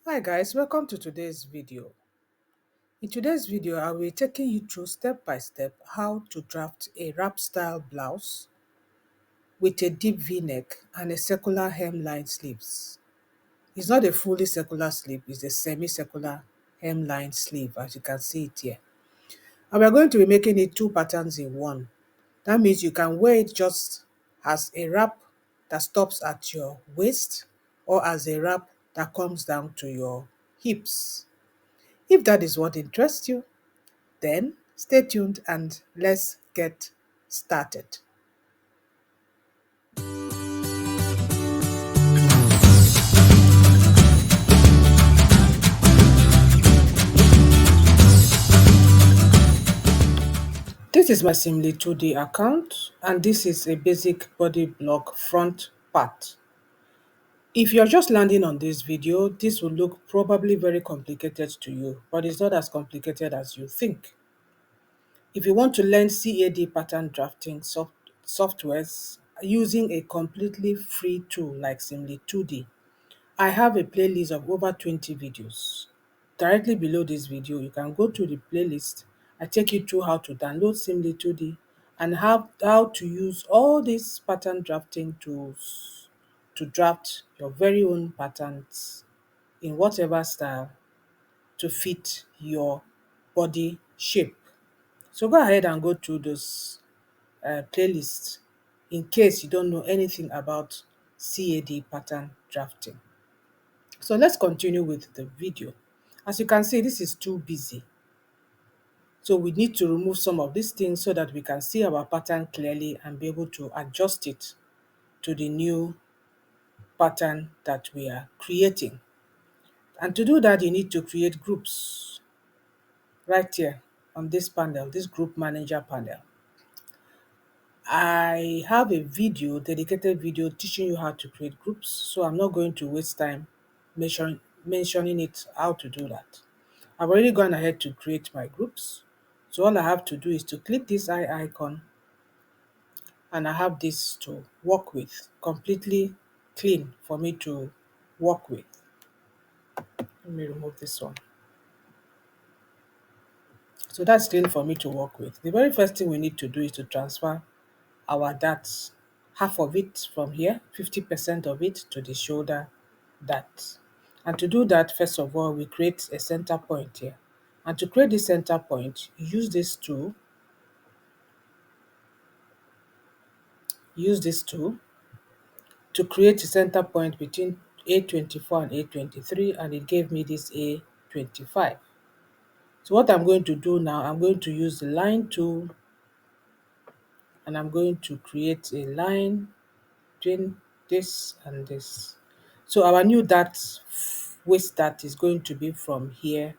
Hi guys, welcome to today's video. In today's video, I will be taking you through step by step how to draft a wrap style blouse with a deep v-neck and a circular hemline sleeves. It's not a fully circular sleeve, it's a semicircular hemline sleeve as you can see it here. And we're going to be making it two patterns in one. That means you can wear it just as a wrap that stops at your waist or as a wrap that comes down to your hips. If that is what interests you, then stay tuned and let's get started. This is my Simly 2D account and this is a basic body block front part. If you're just landing on this video, this will look probably very complicated to you, but it's not as complicated as you think. If you want to learn CAD pattern drafting softwares using a completely free tool like Simly 2D, I have a playlist of over 20 videos. Directly below this video, you can go to the playlist. I take you through how to download Simly 2D and how to use all these pattern drafting tools to draft your very own patterns in whatever style to fit your body shape. So go ahead and go through those playlists in case you don't know anything about CAD pattern drafting. So let's continue with the video. As you can see, this is too busy. So we need to remove some of these things so that we can see our pattern clearly and be able to adjust it to the new pattern that we are creating. And to do that, you need to create groups right here on this panel, this group manager panel. I have a video, dedicated video teaching you how to create groups, so I'm not going to waste time mentioning it how to do that. I've already gone ahead to create my groups. So all I have to do is to click this eye icon and I have this to work with, completely clean for me to work with. Let me remove this one. So that's clean for me to work with. The very first thing we need to do is to transfer our darts, half of it from here, 50% of it to the shoulder dart. And to do that, first of all, we create a center point here. And to create this center point, you use this tool to create a center point between A24 and A23, and it gave me this A25. So what I'm going to do now, I'm going to use the line tool and I'm going to create a line between this and this. So our new waist dart is going to be from here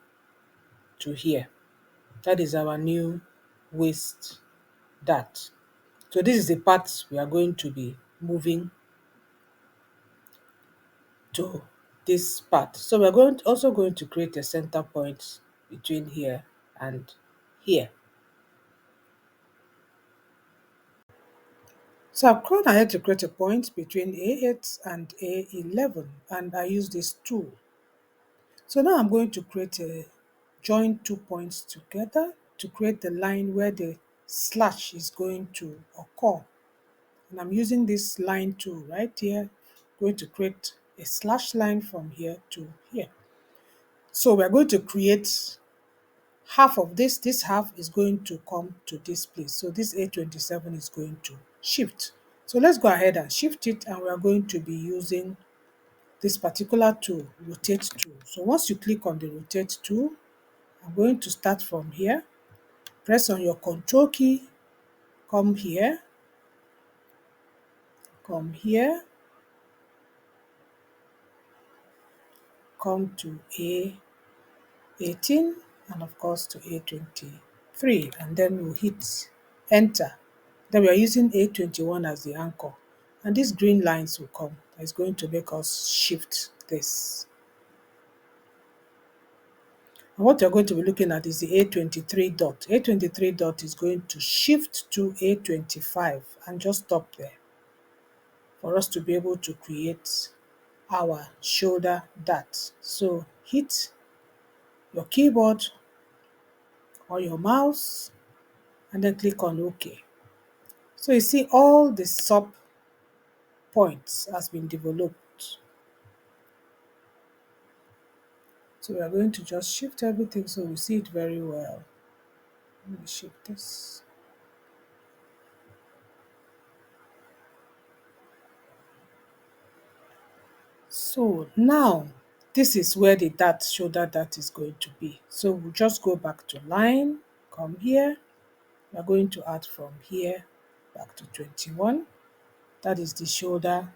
to here. That is our new waist dart. So this is the part we are going to be moving to this part. So we're also going to create a center point between here and here. So I've gone ahead to create a point between A8 and A11 and I use this tool. So now I'm going to create a join 2 points together to create the line where the slash is going to occur. And I'm using this line tool right here, going to create a slash line from here to here. So we're going to create half of this half is going to come to this place. So this A27 is going to shift. So let's go ahead and shift it and we are going to be using this particular tool, rotate tool. So once you click on the rotate tool, I'm going to start from here, press on your control key, come here, come here, come to A18 and of course to A23 and then we'll hit enter. Then we are using A21 as the anchor and these green lines will come. It's going to make us shift this. And what you're going to be looking at is the A23 dot. A23 dot is going to shift to A25 and just stop there for us to be able to create our shoulder dart. So hit your keyboard or your mouse and then click on OK. So you see all the sub points has been developed. So we are going to just shift everything so we see it very well. Let me shift this. So now this is where the dart shoulder dart is going to be. So we'll just go back to line, come here. We are going to add from here back to 21. That is the shoulder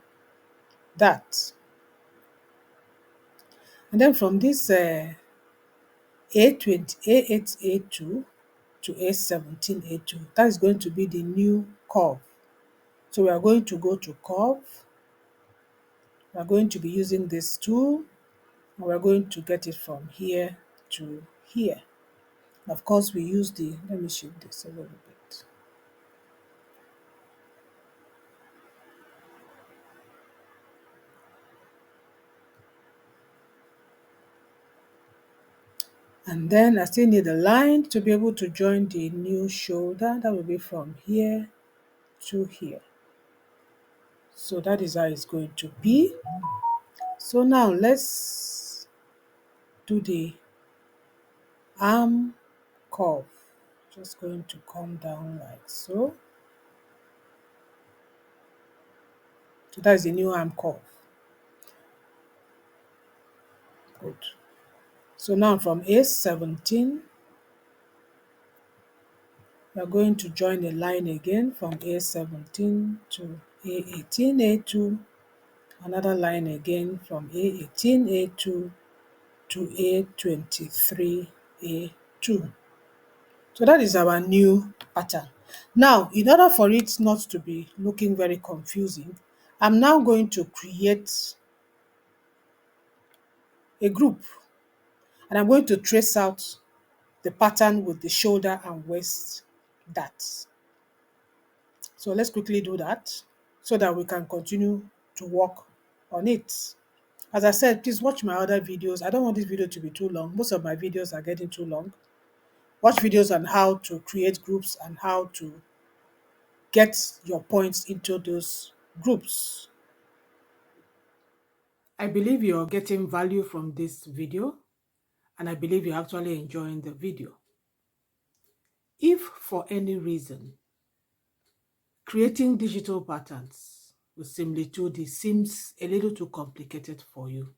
dart. And then from this A20, A8, A2 to A17, A2, that is going to be the new curve. So we are going to go to curve. We are going to be using this tool, and we're going to get it from here to here. Of course, we use the, let me shift this a little bit. And then I still need a line to be able to join the new shoulder. That will be from here to here. So that is how it's going to be. So now let's do the arm curve. Just going to come down like so. So that is the new arm curve. Good. So now from A17, we are going to join a line again from A17 to A18, A2, another line again from A18, A2 to A23, A2. So that is our new pattern. Now, in order for it not to be looking very confusing, I'm now going to create a group and I'm going to trace out the pattern with the shoulder and waist darts. So let's quickly do that so that we can continue to work on it. As I said, please watch my other videos. I don't want this video to be too long. Most of my videos are getting too long. Watch videos on how to create groups and how to get your points into those groups. I believe you're getting value from this video, and I believe you're actually enjoying the video. If for any reason creating digital patterns with Similitude seems a little too complicated for you,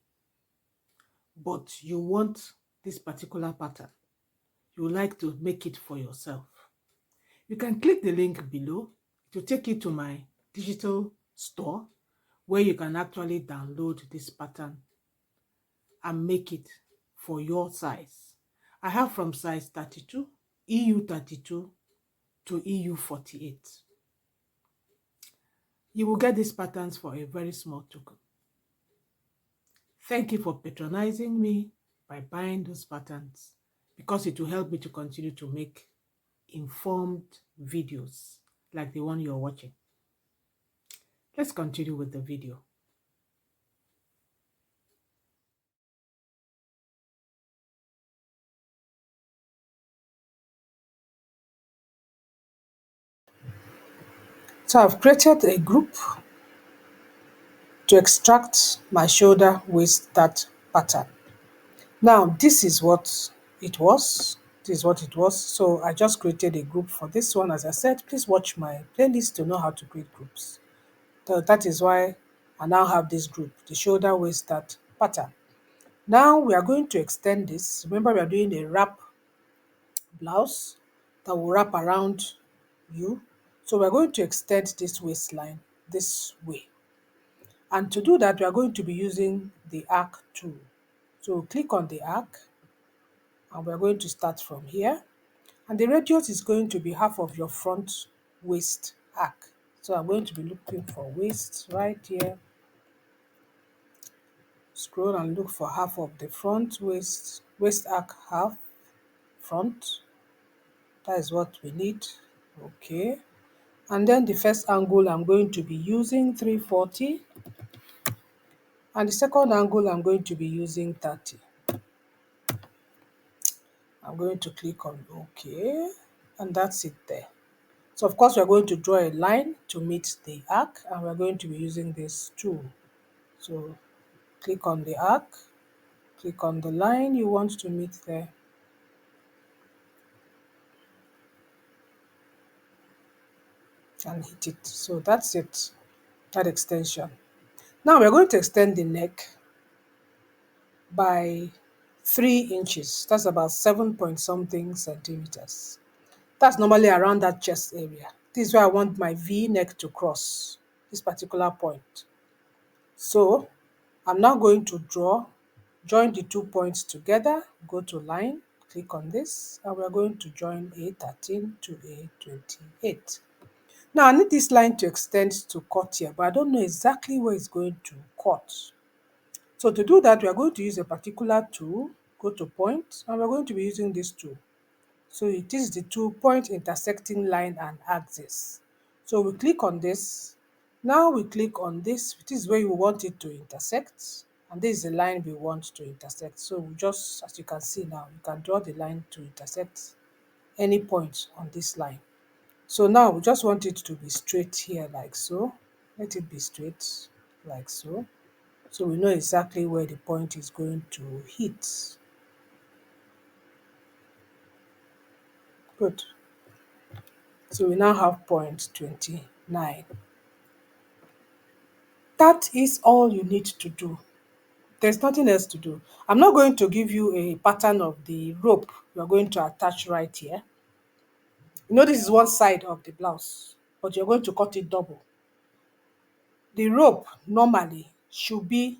but you want this particular pattern, you would like to make it for yourself, you can click the link below. It will take you to my digital store where you can actually download this pattern and make it for your size. I have from size 32, EU 32 to EU 48. You will get these patterns for a very small token. Thank you for patronizing me by buying those patterns because it will help me to continue to make informed videos like the one you're watching. Let's continue with the video. So I've created a group to extract my shoulder waist dart pattern. Now this is what it was. This is what it was. So I just created a group for this one. As I said, please watch my playlist to know how to create groups. So that is why I now have this group, the shoulder waist dart pattern. Now we are going to extend this. Remember, we are doing a wrap blouse that will wrap around you. So we're going to extend this waistline this way. And to do that, we are going to be using the arc tool. So click on the arc and we're going to start from here. And the radius is going to be half of your front waist arc. So I'm going to be looking for waist right here. Scroll and look for half of the front waist arc, half front. That is what we need. Okay. And then the first angle I'm going to be using 340. And the second angle, I'm going to be using 30. I'm going to click on OK, and that's it there. So of course, we're going to draw a line to meet the arc, and we're going to be using this tool. So click on the arc, click on the line you want to meet there, and hit it. So that's it, that extension. Now we're going to extend the neck by 3 inches. That's about 7 point something centimeters. That's normally around that chest area. This is where I want my V neck to cross, this particular point. So I'm now going to join the 2 points together, go to line, click on this, and we're going to join A13 to A28. Now I need this line to extend to cut here, but I don't know exactly where it's going to cut. So to do that, we are going to use a particular tool, go to point, and we're going to be using this tool. So it is the 2-point intersecting line and axis. So we click on this. Now we click on this. This is where you want it to intersect. And this is the line we want to intersect. So we just, as you can see now, you can draw the line to intersect any point on this line. So now we just want it to be straight here like so. Let it be straight like so. So we know exactly where the point is going to hit. Good. So we now have point 29. That is all you need to do. There's nothing else to do. I'm not going to give you a pattern of the rope you're going to attach right here. You know this is one side of the blouse, but you're going to cut it double. The rope normally should be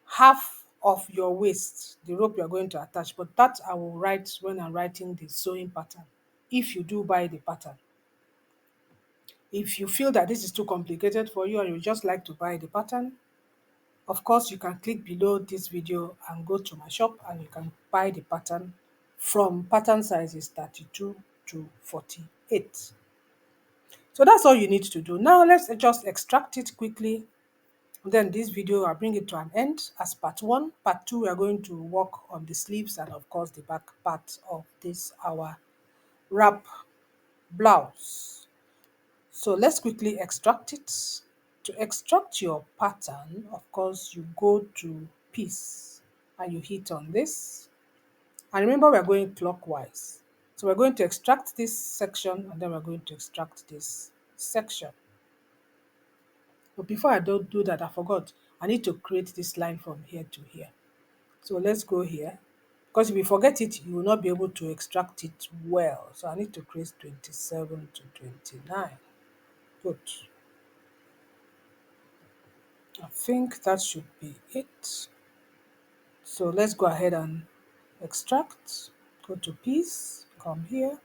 half of your waist, the rope you're going to attach, but that I will write when I'm writing the sewing pattern, if you do buy the pattern. If you feel that this is too complicated for you and you just like to buy the pattern, of course, you can click below this video and go to my shop and you can buy the pattern from pattern sizes 32 to 48. So that's all you need to do. Now let's just extract it quickly. Then this video, I'll bring it to an end as part 1. Part 2, we are going to work on the sleeves and of course the back part of this our wrap blouse. So let's quickly extract it. To extract your pattern, of course, you go to piece and you hit on this. And remember, we're going clockwise. So we're going to extract this section and then we're going to extract this section. But before I don't do that, I forgot. I need to create this line from here to here. So let's go here. Because if you forget it, you will not be able to extract it well. So I need to create 27 to 29. Good. I think that should be it. So let's go ahead and extract. Go to piece, come here.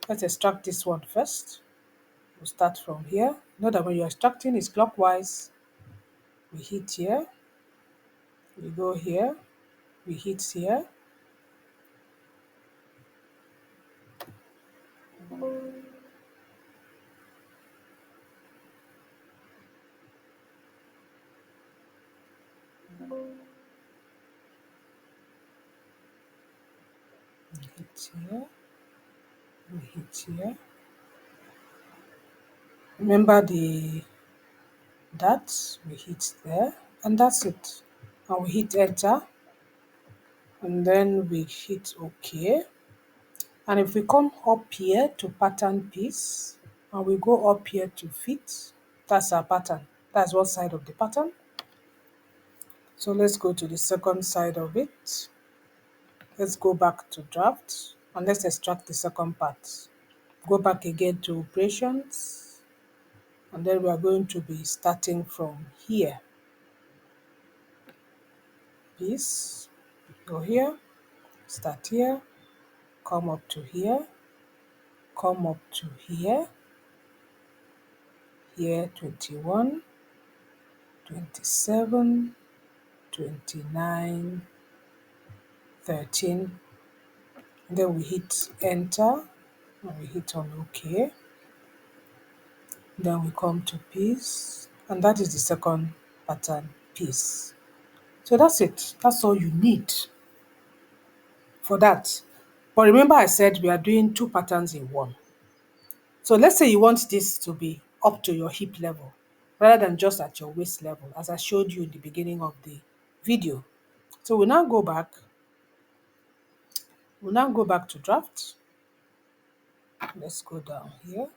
Let's extract this one first. We'll start from here. Note that when you're extracting, it's clockwise. We hit here, we go here, we hit here. We hit here, we hit here. Remember the that we hit there, and that's it. And we hit enter, and then we hit OK. And if we come up here to pattern piece, and we go up here to fit, that's our pattern. That's one side of the pattern. So let's go to the second side of it. Let's go back to draft, and let's extract the second part. Go back again to operations, and then we are going to be starting from here. Piece, go here, start here, come up to here, come up to here, here 21, 27, 29, 13. And then we hit enter and we hit on OK. Then we come to piece, and that is the second pattern piece. So that's it. That's all you need for that. But remember I said we are doing two patterns in one. So let's say you want this to be up to your hip level rather than just at your waist level, as I showed you in the beginning of the video. So we'll now go back to draft. Let's go down here.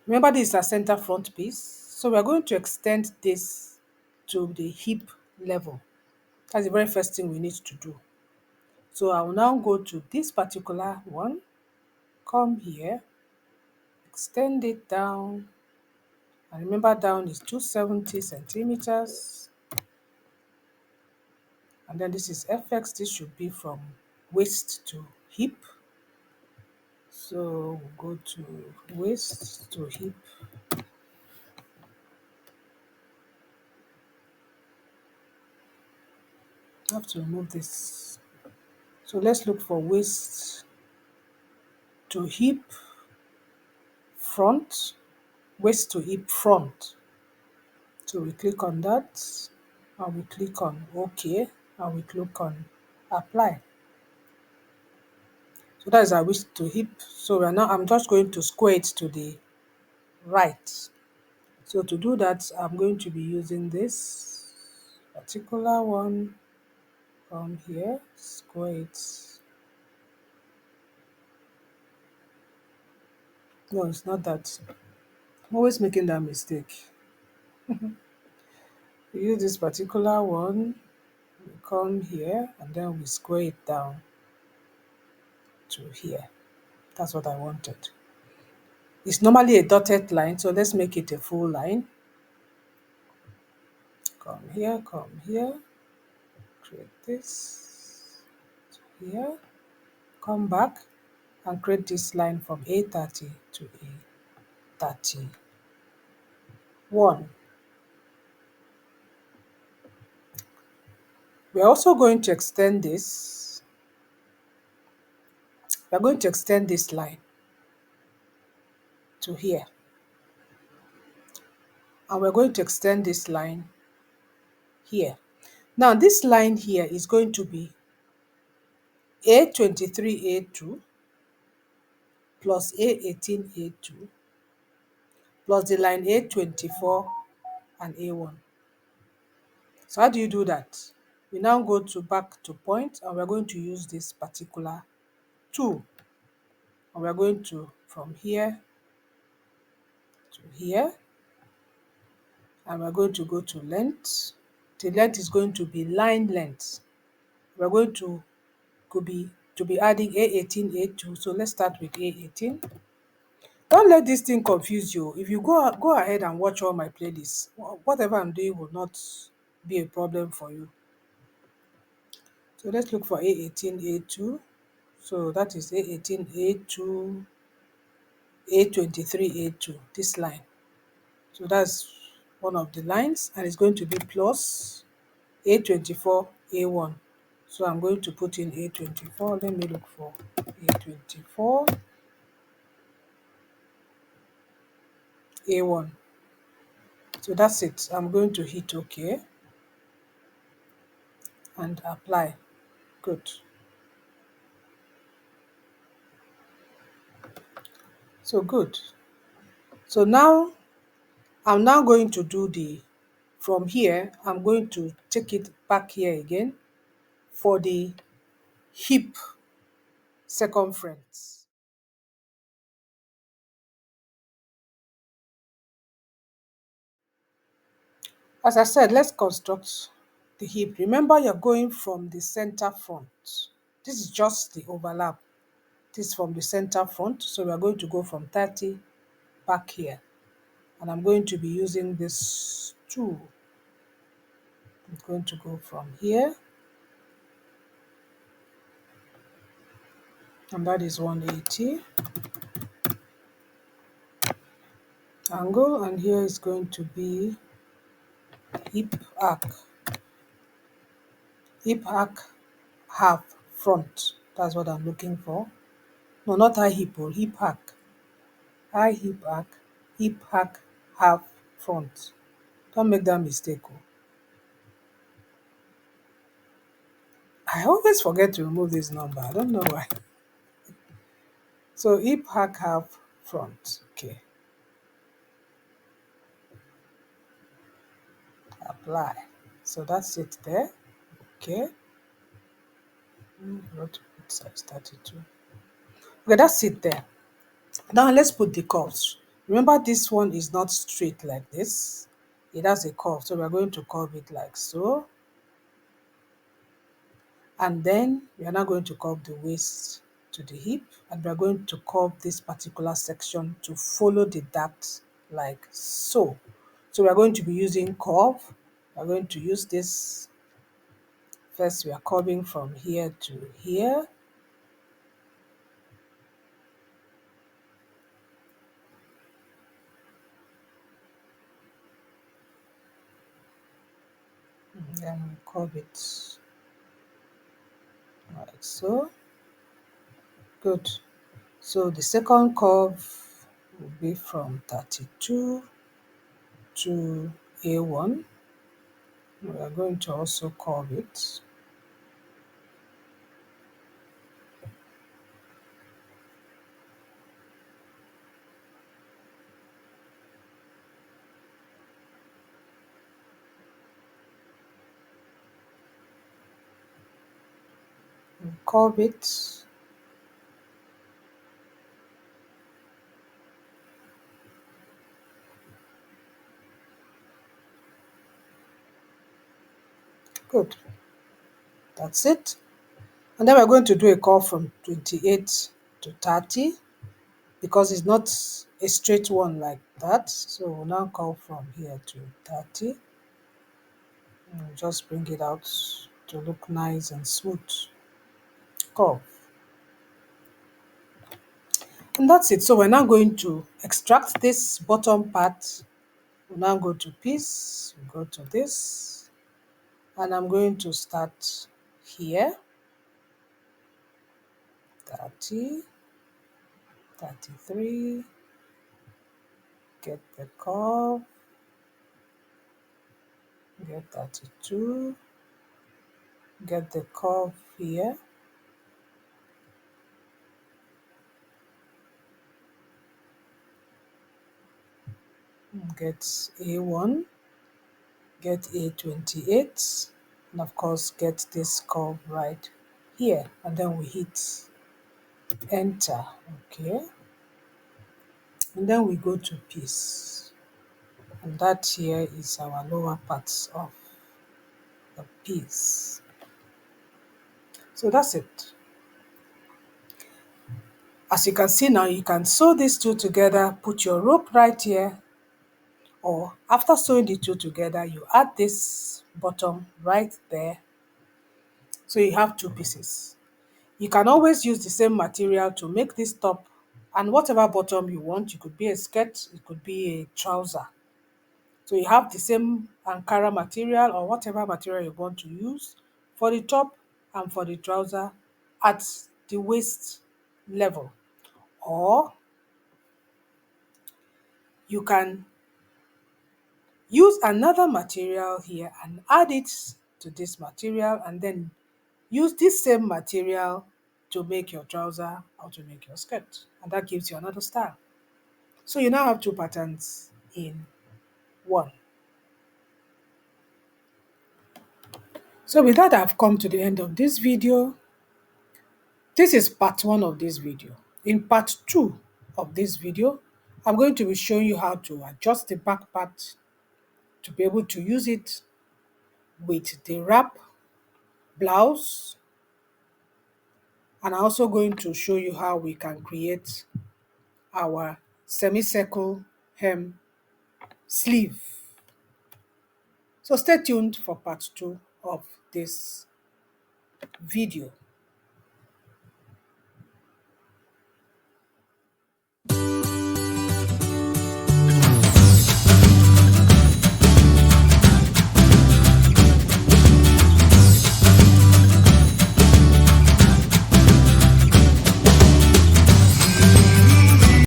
Remember this is a center front piece. So we're going to extend this to the hip level. That's the very first thing we need to do. So I will now go to this particular one, come here, extend it down. And remember down is 270 centimeters. And then this is FX. This should be from waist to hip. So we'll go to waist to hip. I have to remove this. So let's look for waist to hip front, waist to hip front. So we click on that, and we click on OK, and we click on apply. So that is our waist to hip. So I'm just going to square it to the right. So to do that, I'm going to be using this particular one. Come here, square it. No, it's not that. I'm always making that mistake. We use this particular one, we come here, and then we square it down to here. That's what I wanted. It's normally a dotted line, so let's make it a full line. Come here, create this here, come back and create this line from A30 to A31. We're also going to extend this. We're going to extend this line to here. And we're going to extend this line here. Now this line here is going to be A23A2 plus A18A2 plus the line A24 and A1. So how do you do that? We now go to back to point, and we're going to use this particular tool. And we're going to from here to here, and we're going to go to length. The length is going to be line length. We're going to be adding A18, A2. So let's start with A18. Don't let this thing confuse you. If you go ahead and watch all my playlists, whatever I'm doing will not be a problem for you. So let's look for A18, A2. So that is A18, A2, A23, A2, this line. So that's one of the lines, and it's going to be plus A24, A1. So I'm going to put in A24. Let me look for A24, A1. So that's it. I'm going to hit OK and apply. Good. So good. So now I'm now going to do from here, I'm going to take it back here again for the hip circumference. As I said, let's construct the hip. Remember, you're going from the center front. This is just the overlap. This is from the center front. So we're going to go from 30 back here. And I'm going to be using this tool. I'm going to go from here. And that is 180 angle. And here is going to be hip arc. Hip arc half front. That's what I'm looking for. No, not high hip, or hip arc. High hip arc half front. Don't make that mistake. I always forget to remove this number. I don't know why. So hip back half front. Okay. Apply. So that's it there. Okay. What to put size 32. Okay, that's it there. Now let's put the curves. Remember, this one is not straight like this. It has a curve. So we're going to curve it like so. And then we are now going to curve the waist to the hip, and we are going to curve this particular section to follow the dart like so. So we are going to be using curve. We are going to use this. First, we are curving from here to here. And then we curve it like so. Good. So the second curve will be from 32 to A1. We are going to also curve it. Curve it. Good. That's it. And then we're going to do a curve from 28 to 30 because it's not a straight one like that. So we'll now curve from here to 30. And we'll just bring it out to look nice and smooth. Curve. And that's it. So we're now going to extract this bottom part. We'll now go to piece, we'll go to this, and I'm going to start here, 30, 33, get the curve, get 32, get the curve here, get A1, get A28, and of course get this curve right here, and then we hit enter. Okay, and then we go to piece, and that here is our lower parts of the piece. So that's it. As you can see now, you can sew these two together, put your rope right here, or after sewing the two together, you add this bottom right there. So you have two pieces. You can always use the same material to make this top and whatever bottom you want. It could be a skirt, it could be a trouser. So you have the same Ankara material or whatever material you want to use for the top and for the trouser at the waist level. Or you can use another material here and add it to this material, and then use this same material to make your trouser or to make your skirt, and that gives you another style. So you now have two patterns in one. So with that, I've come to the end of this video. This is part one of this video. In part two of this video, I'm going to be showing you how to adjust the back part to be able to use it with the wrap, blouse, and I'm also going to show you how we can create our semicircle hem sleeve. So stay tuned for part two of this video.